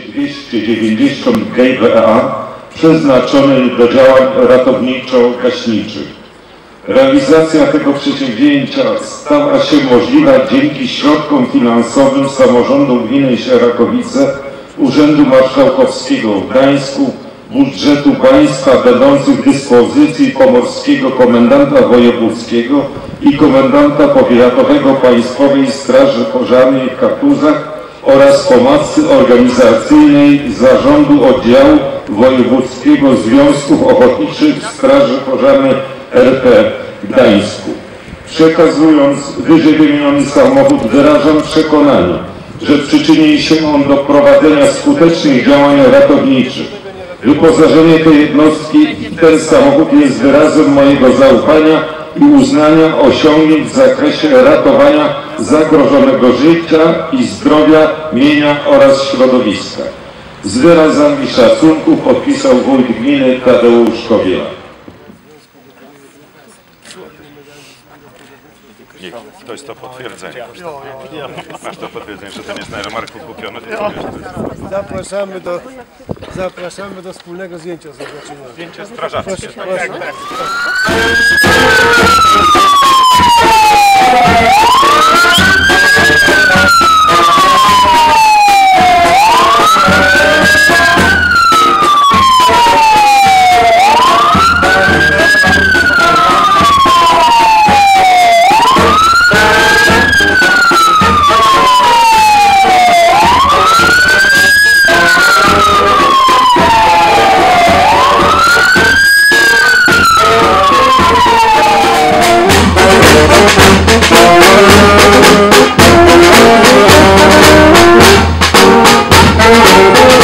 290 GVA przeznaczonej do działań ratowniczo-gaśniczych. Realizacja tego przedsięwzięcia stała się możliwa dzięki środkom finansowym samorządu gminy Sierakowice, Urzędu Marszałkowskiego w Gdańsku, budżetu państwa będących w dyspozycji pomorskiego komendanta wojewódzkiego i komendanta powiatowego Państwowej Straży Pożarnej w Kartużach oraz pomocy organizacyjnej Zarządu Oddziału Wojewódzkiego Związków Ochotniczych Straży Pożarnej RP w Gdańsku. Przekazując wyżej wymieniony samochód, wyrażam przekonanie, że przyczyni się on do prowadzenia skutecznych działań ratowniczych. Wyposażenie tej jednostki w ten samochód jest wyrazem mojego zaufania i uznania osiągnięć w zakresie ratowania zagrożonego życia i zdrowia, mienia oraz środowiska. Z wyrazami szacunku podpisał wójt gminy Tadeusz Kobiela. To jest to potwierdzenie. Masz to potwierdzenie, że ten jest na jarmarku kupiony. Zapraszamy do wspólnego zdjęcia. Zobaczymy. Zdjęcie strażackie. Proszę. Proszę.